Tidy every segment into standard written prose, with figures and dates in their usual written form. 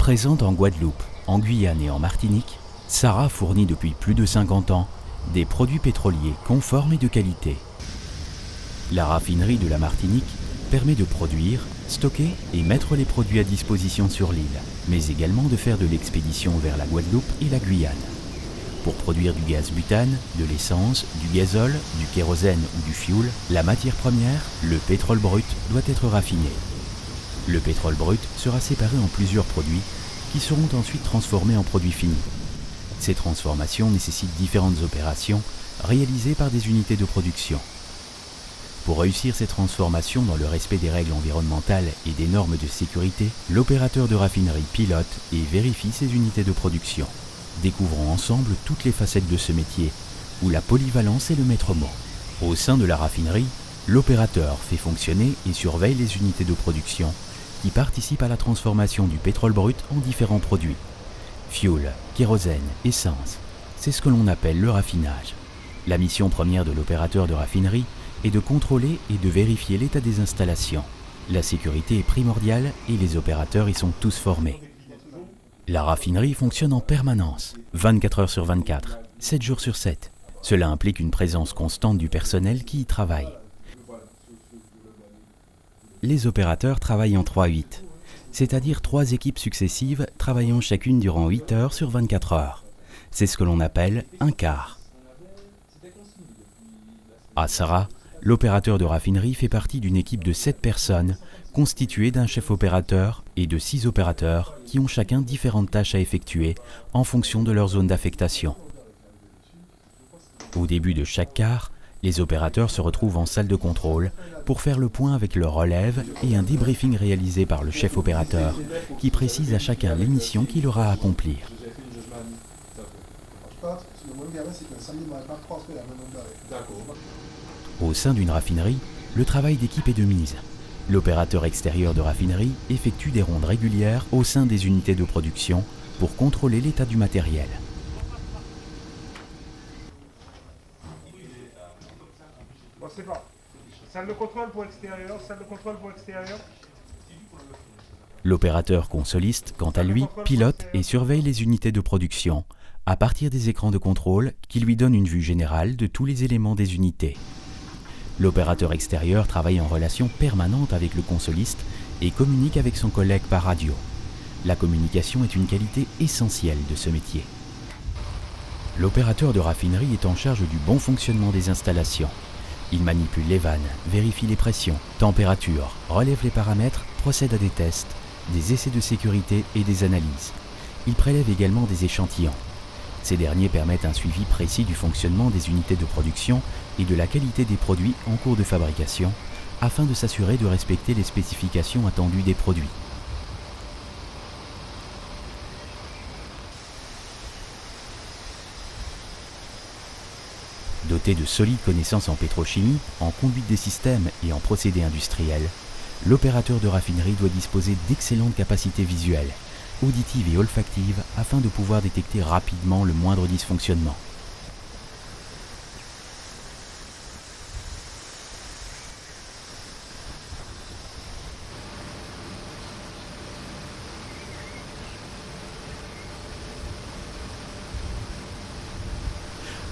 Présente en Guadeloupe, en Guyane et en Martinique, Sara fournit depuis plus de 50 ans des produits pétroliers conformes et de qualité. La raffinerie de la Martinique permet de produire, stocker et mettre les produits à disposition sur l'île, mais également de faire de l'expédition vers la Guadeloupe et la Guyane. Pour produire du gaz butane, de l'essence, du gazole, du kérosène ou du fioul, la matière première, le pétrole brut, doit être raffiné. Le pétrole brut sera séparé en plusieurs produits qui seront ensuite transformés en produits finis. Ces transformations nécessitent différentes opérations réalisées par des unités de production. Pour réussir ces transformations dans le respect des règles environnementales et des normes de sécurité, l'opérateur de raffinerie pilote et vérifie ces unités de production. Découvrons ensemble toutes les facettes de ce métier, où la polyvalence est le maître mot. Au sein de la raffinerie, l'opérateur fait fonctionner et surveille les unités de production qui participent à la transformation du pétrole brut en différents produits. Fioul, kérosène, essence, c'est ce que l'on appelle le raffinage. La mission première de l'opérateur de raffinerie est de contrôler et de vérifier l'état des installations. La sécurité est primordiale et les opérateurs y sont tous formés. La raffinerie fonctionne en permanence, 24 heures sur 24, 7 jours sur 7. Cela implique une présence constante du personnel qui y travaille. Les opérateurs travaillent en 3-8, c'est-à-dire 3 équipes successives travaillant chacune durant 8 heures sur 24 heures. C'est ce que l'on appelle un quart. À Sara, l'opérateur de raffinerie fait partie d'une équipe de 7 personnes constituée d'un chef opérateur et de 6 opérateurs qui ont chacun différentes tâches à effectuer en fonction de leur zone d'affectation. Au début de chaque quart, les opérateurs se retrouvent en salle de contrôle pour faire le point avec leur relève et un débriefing réalisé par le chef opérateur qui précise à chacun les missions qu'il aura à accomplir. Au sein d'une raffinerie, le travail d'équipe est de mise. L'opérateur extérieur de raffinerie effectue des rondes régulières au sein des unités de production pour contrôler l'état du matériel. C'est bon. Salle de contrôle pour extérieur, salle de contrôle pour extérieur. L'opérateur consoliste, quant à lui, pilote et surveille les unités de production à partir des écrans de contrôle qui lui donnent une vue générale de tous les éléments des unités. L'opérateur extérieur travaille en relation permanente avec le consoliste et communique avec son collègue par radio. La communication est une qualité essentielle de ce métier. L'opérateur de raffinerie est en charge du bon fonctionnement des installations. Il manipule les vannes, vérifie les pressions, températures, relève les paramètres, procède à des tests, des essais de sécurité et des analyses. Il prélève également des échantillons. Ces derniers permettent un suivi précis du fonctionnement des unités de production et de la qualité des produits en cours de fabrication, afin de s'assurer de respecter les spécifications attendues des produits. Doté de solides connaissances en pétrochimie, en conduite des systèmes et en procédés industriels, l'opérateur de raffinerie doit disposer d'excellentes capacités visuelles, auditives et olfactives afin de pouvoir détecter rapidement le moindre dysfonctionnement.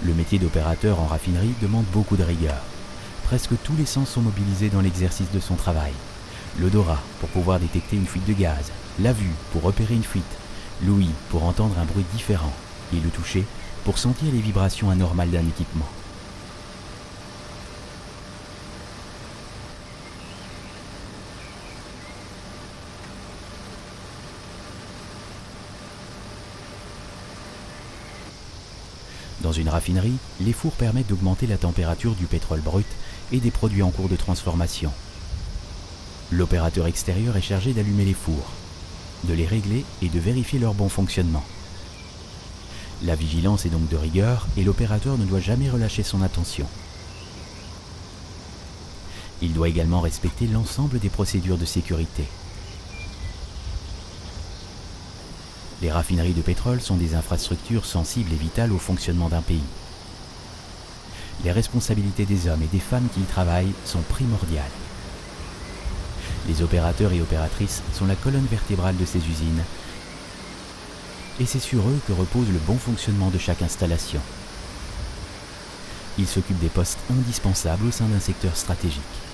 Le métier d'opérateur en raffinerie demande beaucoup de rigueur. Presque tous les sens sont mobilisés dans l'exercice de son travail. L'odorat pour pouvoir détecter une fuite de gaz, la vue pour repérer une fuite, l'ouïe pour entendre un bruit différent et le toucher pour sentir les vibrations anormales d'un équipement. Dans une raffinerie, les fours permettent d'augmenter la température du pétrole brut et des produits en cours de transformation. L'opérateur extérieur est chargé d'allumer les fours, de les régler et de vérifier leur bon fonctionnement. La vigilance est donc de rigueur et l'opérateur ne doit jamais relâcher son attention. Il doit également respecter l'ensemble des procédures de sécurité. Les raffineries de pétrole sont des infrastructures sensibles et vitales au fonctionnement d'un pays. Les responsabilités des hommes et des femmes qui y travaillent sont primordiales. Les opérateurs et opératrices sont la colonne vertébrale de ces usines et c'est sur eux que repose le bon fonctionnement de chaque installation. Ils s'occupent des postes indispensables au sein d'un secteur stratégique.